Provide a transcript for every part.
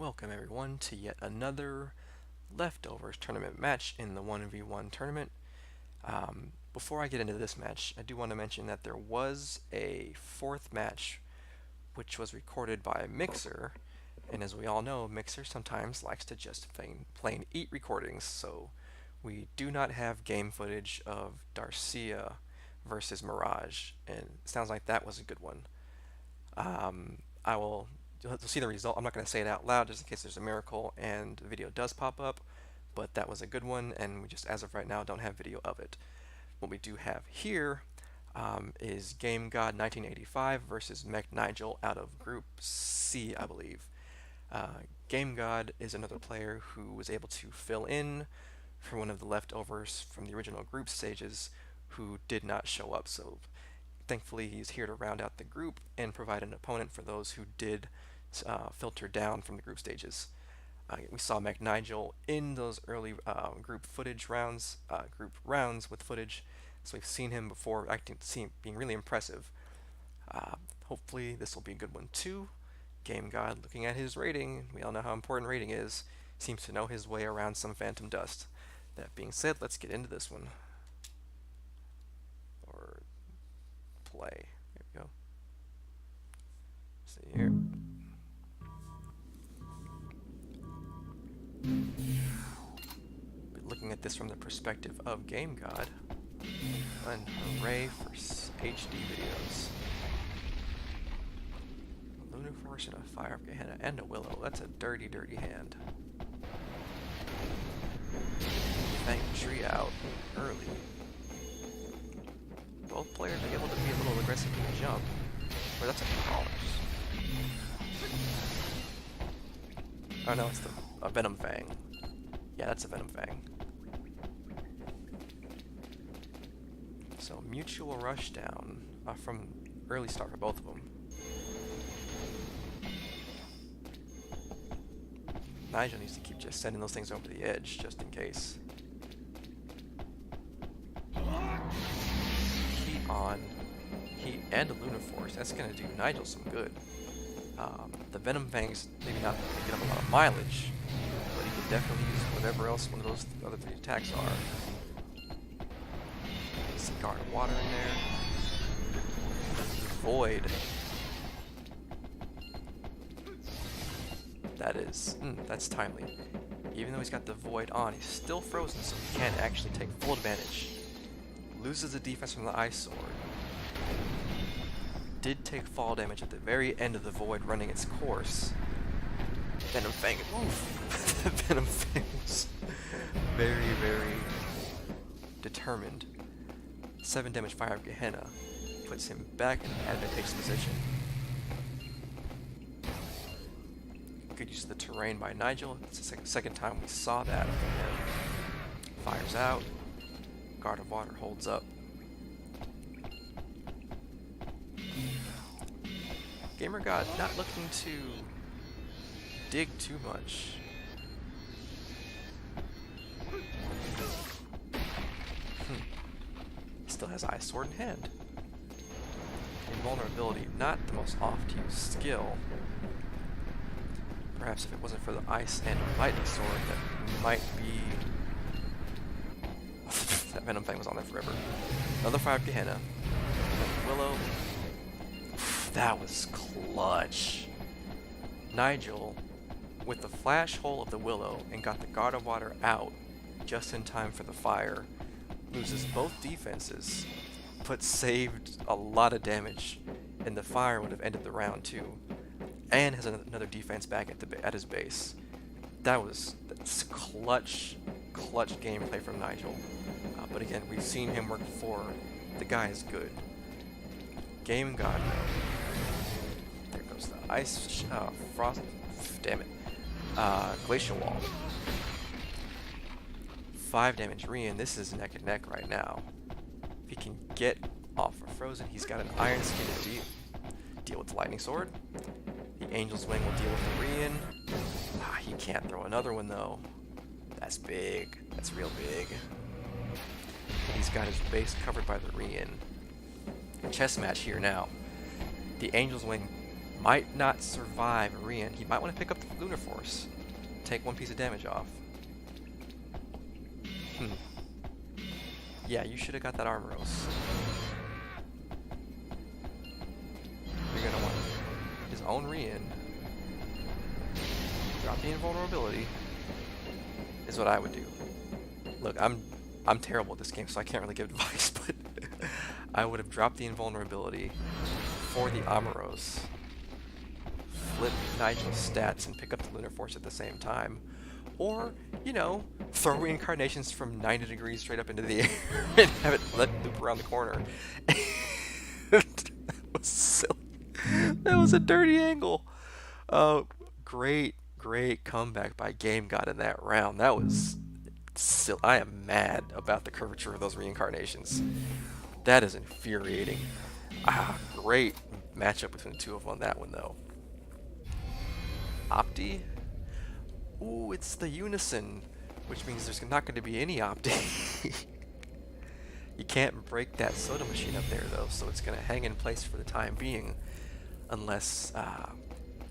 Welcome everyone to yet another Leftovers tournament match in the 1v1 tournament. Before I get into this match, I do want to mention that there was a fourth match which was recorded by Mixer, and as we all know, Mixer sometimes likes to just plain eat recordings, so we do not have game footage of Darcia versus Mirage, and it sounds like that was a good one. You'll see the result. I'm not going to say it out loud just in case there's a miracle and the video does pop up, but that was a good one, and we just, as of right now, don't have video of it. What we do have here is Gamergod 1985 versus MECHNIGE1 out of Group C, I believe. Gamergod is another player who was able to fill in for one of the leftovers from the original group stages who did not show up, so thankfully he's here to round out the group and provide an opponent for those who did filter down from the group stages. We saw MECHNIGE1 in those early group rounds with footage, so we've seen him before being really impressive. Hopefully this will be a good one too. Gamergod, looking at his rating, we all know how important rating is, seems to know his way around some phantom dust. That being said, let's get into this one. Or play. There we go. See here. But looking at this from the perspective of Gamergod, an array for HD videos. A Lunar Force and a Fire of Gehenna and a Willow. That's a dirty, dirty hand. Fang Tree out early. Both players are able to be a little aggressive in the jump. Or that's a Polish. Oh no, it's a Venom Fang. Yeah, that's a Venom Fang. So mutual rush down from early start for both of them. Nigel needs to keep just sending those things over the edge just in case. Heat on. Heat and a Lunar Force. That's going to do Nigel some good. The Venom Fangs maybe not going to get him a lot of mileage, but he can definitely use whatever else one of those other three attacks are. Some Guard of Water in there. Void. That's timely. Even though he's got the Void on, he's still frozen, so he can't actually take full advantage. Loses the defense from the Ice Sword. Did take fall damage at the very end of the Void running its course. Venom Fang, oof! Venom Fang was very, very determined. 7 damage Fire of Gehenna puts him back in an advantageous position. Good use of the terrain by Nigel. It's the second time we saw that from him. Fires out. Guard of Water holds up. Gamergod not looking to dig too much. Still has Ice Sword in hand. Invulnerability, not the most oft-used skill. Perhaps if it wasn't for the Ice and Lightning Sword, that might be... That Venom Fang was on there forever. Another Fire of Gehenna. Willow. That was clutch. Nigel, with the flash hole of the Willow and got the Guard of Water out just in time for the fire, loses both defenses, but saved a lot of damage, and the fire would have ended the round too, and has another defense back at his base. That's clutch gameplay from Nigel. But again, we've seen him work before. The guy is good. Gamergod, there goes the Ice, Frost, damn it, Glacial Wall. 5 damage Rian, this is neck and neck right now. If he can get off of Frozen, he's got an Iron Skin to deal with the Lightning Sword. The Angel's Wing will deal with the Rian. He can't throw another one though. That's big, that's real big. He's got his base covered by the Rian. Chess match here now. The Angel's Wing Might not survive Rian. He might want to pick up the Lunar Force. Take one piece of damage off. Yeah, you should have got that Armoros. You're gonna want his own Rian. Drop the invulnerability. Is what I would do. Look, I'm terrible at this game, so I can't really give advice, but I would have dropped the invulnerability for the Amoros, flip Nigel's stats and pick up the Lunar Force at the same time. Or, you know, throw reincarnations from 90 degrees straight up into the air and have it let loop around the corner. That was silly. That was a dirty angle. Great comeback by Gamergod in that round. That was silly. I am mad about the curvature of those reincarnations. That is infuriating. Great matchup between the two of them on that one, though. Opti? Ooh, it's the Unison, which means there's not going to be any Opti. You can't break that soda machine up there, though, so it's going to hang in place for the time being, unless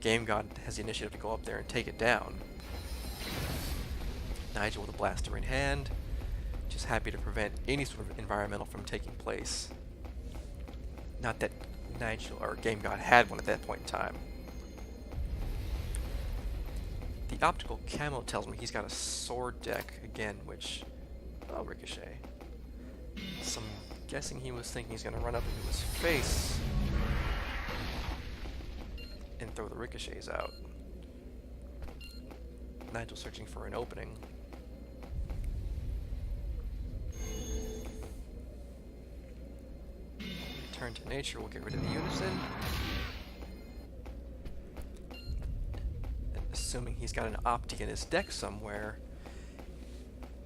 Gamergod has the initiative to go up there and take it down. Nigel with a blaster in hand, just happy to prevent any sort of environmental from taking place. Not that Nigel or Gamergod had one at that point in time. The optical camo tells me he's got a sword deck again, which I'll ricochet. So I'm guessing he was thinking he's going to run up into his face and throw the ricochets out. Nigel searching for an opening. Return to nature, we'll get rid of the Unison. And assuming he's got an Opti in his deck somewhere,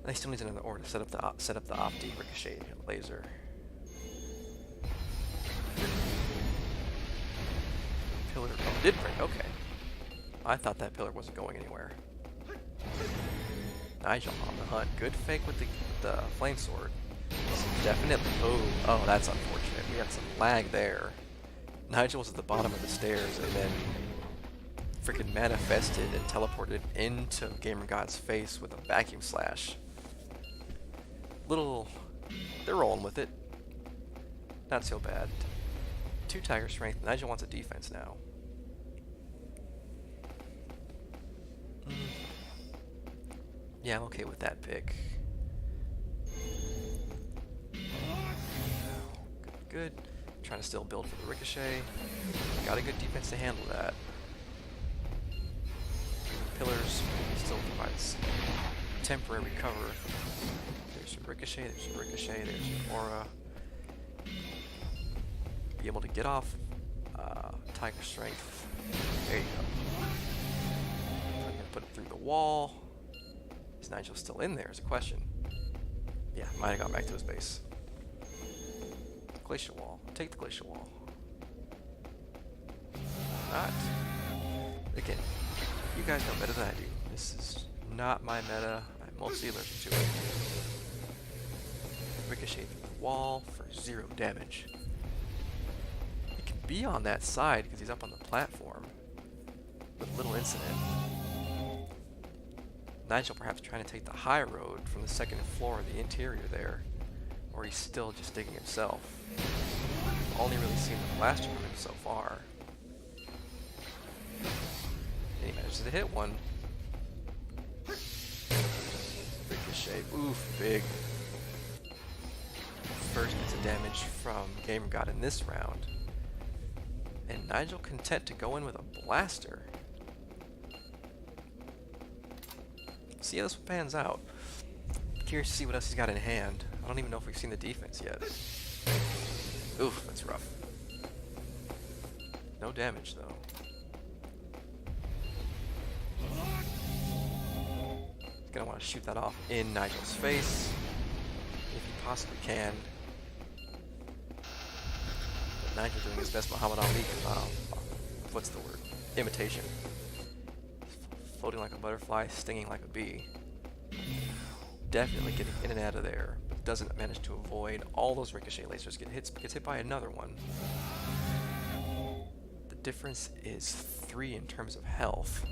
he still needs another order to set up the Opti ricochet laser. Pillar did break, okay. I thought that pillar wasn't going anywhere. Nigel on the hunt. Good fake with the flame sword. Definitely. Oh, that's unfortunate. We got some lag there. Nigel was at the bottom of the stairs and then freaking manifested and teleported into Gamergod's face with a vacuum slash. They're rolling with it. Not so bad. 2 Tiger Strength. Nigel wants a defense now. Yeah, I'm okay with that pick. Good. Trying to still build for the ricochet. Got a good defense to handle that. Pillars still provides temporary cover. There's your ricochet, there's your ricochet, there's your aura. Be able to get off Tiger Strength. There you go. I'm gonna put it through the wall. Is Nigel still in there is a question. Yeah, might have gone back to his base. Glacial wall. Take the glacial wall. Not. Again, you guys know better than I do. This is not my meta. I'm mostly allergic to it. Ricochet through the wall for 0 damage. He can be on that side because he's up on the platform with little incident. Nigel perhaps trying to take the high road from the 2nd floor of the interior there, or he's still just digging himself. Only really seen the blaster from him so far. And he manages to hit one. Ricochet, oof, big. First bits of damage from Gamergod in this round. And Nigel content to go in with a blaster. See how this one pans out. Curious to see what else he's got in hand. I don't even know if we've seen the defense yet. Oof, that's rough. No damage though. He's gonna want to shoot that off in Nigel's face if he possibly can. But Nigel doing his best Muhammad Ali, what's the word? Imitation. Floating like a butterfly, stinging like a bee. Definitely getting in and out of there, but doesn't manage to avoid all those ricochet lasers. Gets hit by another one. The difference is 3 in terms of health.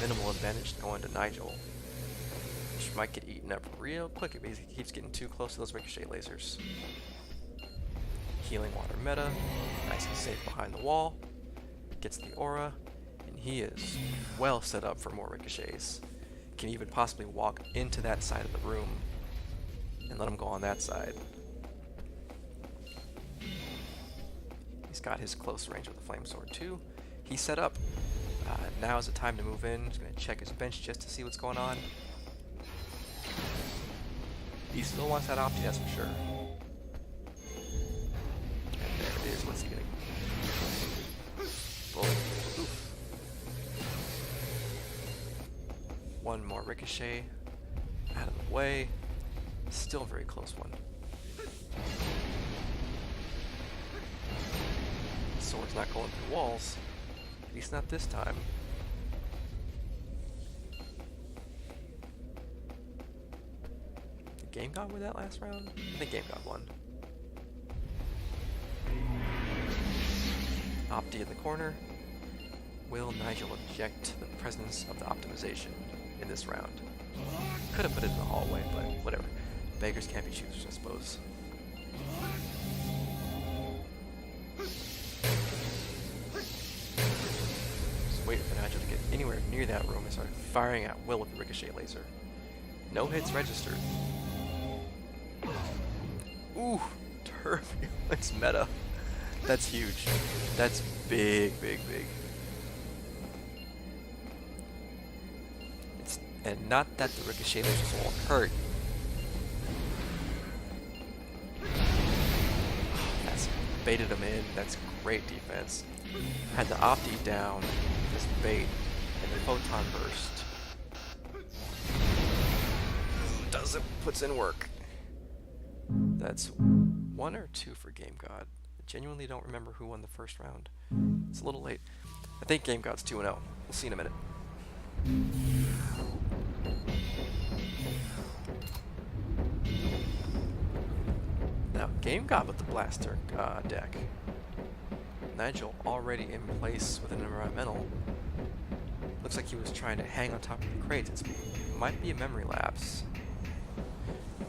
Minimal advantage going to Nigel, which might get eaten up real quick if he keeps getting too close to those ricochet lasers. Healing water meta, nice and safe behind the wall, gets the aura, and he is well set up for more ricochets. Can even possibly walk into that side of the room and let him go on that side. He's got his close range with the flame sword too. He's set up. Now is the time to move in. He's going to check his bench just to see what's going on. He still wants that opti, that's for sure. And there it is. What's he going to... Oof. One more ricochet. Out of the way. Still a very close one. Sword's not going through walls. At least not this time. Did Gamergod win that last round? I think Gamergod won. Opti in the corner. Will Nigel object to the presence of the optimization in this round? Could have put it in the hallway, but whatever. Beggars can't be choosers, I suppose. Just waiting for Nigel to get anywhere near that room and start firing at will with the ricochet laser. No hits registered. Ooh, turbulence meta. That's huge. That's big, big, big. And not that the ricochet lasers won't hurt. That's baited him in. That's great defense. Had the opti down, this bait, and the photon burst. Does it? Puts in work. That's 1 or 2 for Gamergod. I genuinely don't remember who won the first round. It's a little late. I think Gamergod's 2-0. We'll see in a minute. Now, Gamergod with the blaster deck. Nigel already in place with an environmental. Looks like he was trying to hang on top of the crates. It might be a memory lapse.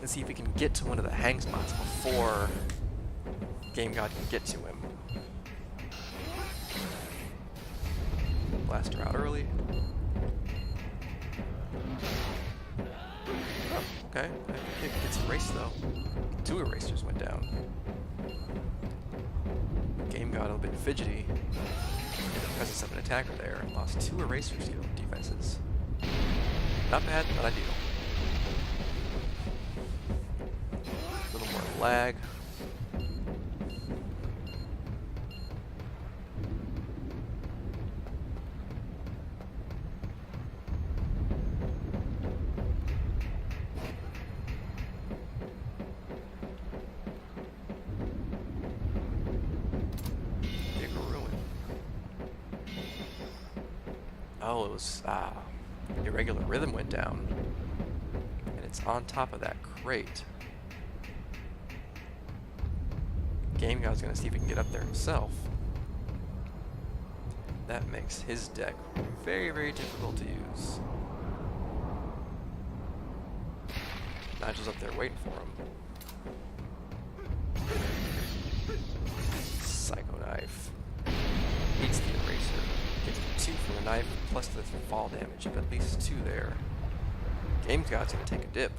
Let's see if we can get to one of the hang spots before Gamergod can get to him. Blaster out early. Oh, okay. I think it gets erased though. 2 erasers went down. Gamergod a little bit fidgety in the presence of an attacker there. Lost 2 erasers to defenses. Not bad, not ideal. A little more lag. Oh, it was irregular rhythm went down, and it's on top of that crate. Gamergod's gonna see if he can get up there himself. That makes his deck very, very difficult to use. Nigel's up there waiting for him. Psycho knife. Eats the eraser. Gets the 2 from the knife, plus the fall damage of at least 2 there. Gamergod's gonna take a dip.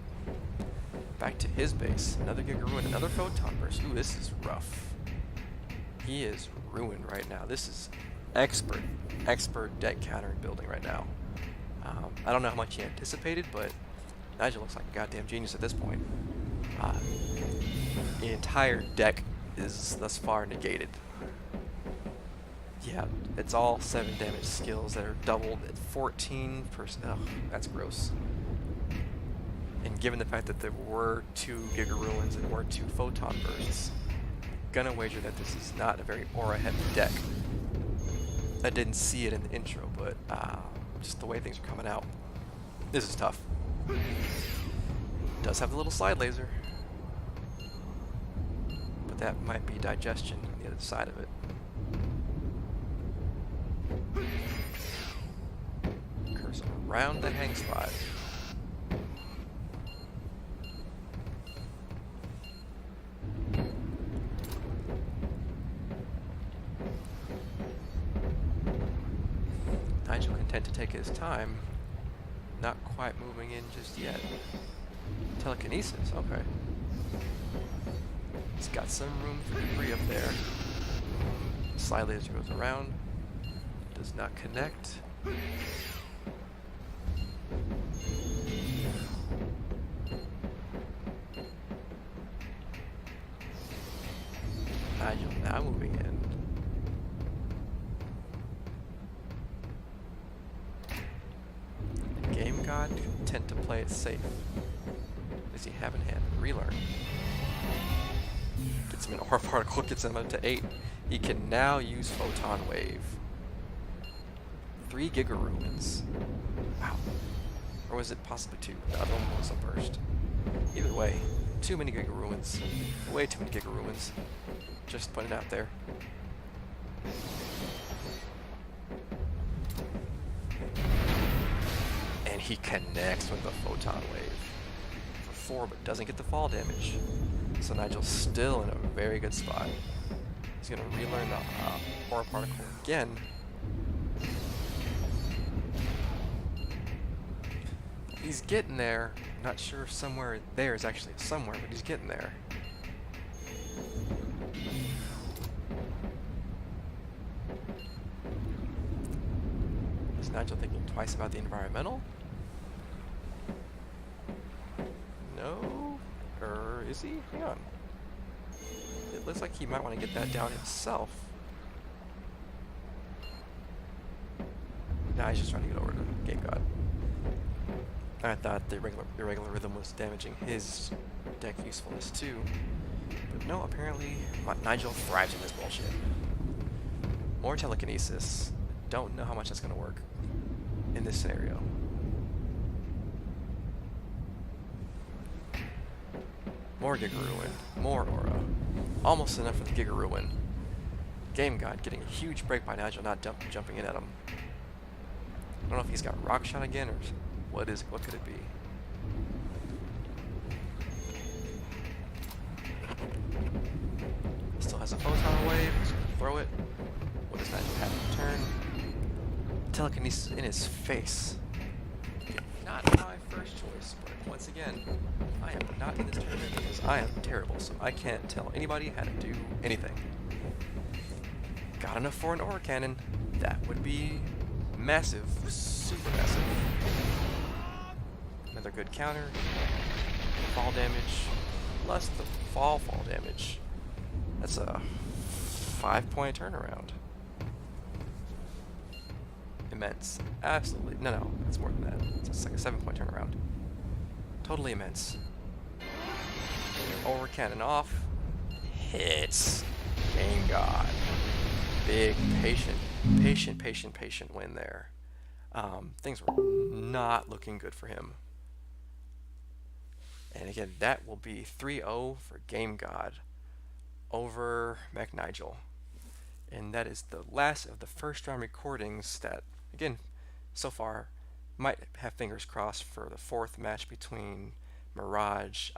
Back to his base. Another Giga Ruin, another Photon Burst. Ooh, this is rough. He is ruined right now. This is expert deck countering building right now. I don't know how much he anticipated, but Nigel looks like a goddamn genius at this point. The entire deck is thus far negated. Yeah, it's all 7 damage skills that are doubled at 14%. Oh, that's gross. And given the fact that there were 2 Giga Ruins and were 2 Photon Bursts, gonna wager that this is not a very aura-heavy deck. I didn't see it in the intro, but just the way things are coming out, this is tough. Does have the little slide laser, but that might be digestion on the other side of it. Curse around the hang spot. Nigel content to take his time. Not quite moving in just yet. Telekinesis, okay. He's got some room for debris up there. Slightly as he goes around. Does not connect. Nigel now moving in. Gamergod content to play it safe. Does he have in hand? Relearn. Gets him an aura particle, gets him up to 8. He can now use Photon Wave. 3 Giga Ruins. Wow. Or was it possibly 2? The other one was a burst. Either way, too many Giga Ruins. Way too many Giga Ruins. Just putting it out there. And he connects with the Photon Wave for 4, but doesn't get the fall damage. So Nigel's still in a very good spot. He's going to relearn the aura particle again. He's getting there. Not sure if somewhere there is actually somewhere, but he's getting there. Is Nigel thinking twice about the environmental? No? Or is he? Hang on. It looks like he might want to get that down himself. Nah, he's just trying to get over to Gamergod. I thought the irregular rhythm was damaging his deck usefulness too. But no, apparently Nigel thrives in this bullshit. More telekinesis. Don't know how much that's going to work in this scenario. More Giga Ruin. More Aura. Almost enough for the Giga Ruin. Gamergod getting a huge break by Nigel, not jumping in at him. I don't know if he's got Rock Shot again or what could it be? Still has a Photon Wave. He's gonna throw it. What does Nigel have in return? Telekinesis in his face. Not my first choice, but once again, I am not in this tournament because I am terrible, so I can't tell anybody how to do anything. Got enough for an Aura Cannon. That would be massive, super massive. Another good counter. Fall damage, plus the fall damage. That's a 5-point turnaround. Immense. Absolutely. No, it's more than that. It's like a 7-point turnaround. Totally immense. Aura Cannon off. Hits. Gamergod. Big, patient win there. Things were not looking good for him. And again, that will be 3-0 for Gamergod over MECHNIGE1. And that is the last of the first round recordings that, again, so far, might have fingers crossed for the 4th match between Mirage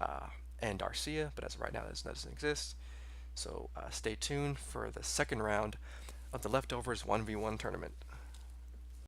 and Arcia, but as of right now, that doesn't exist. So stay tuned for the second round of the Leftovers 1v1 tournament.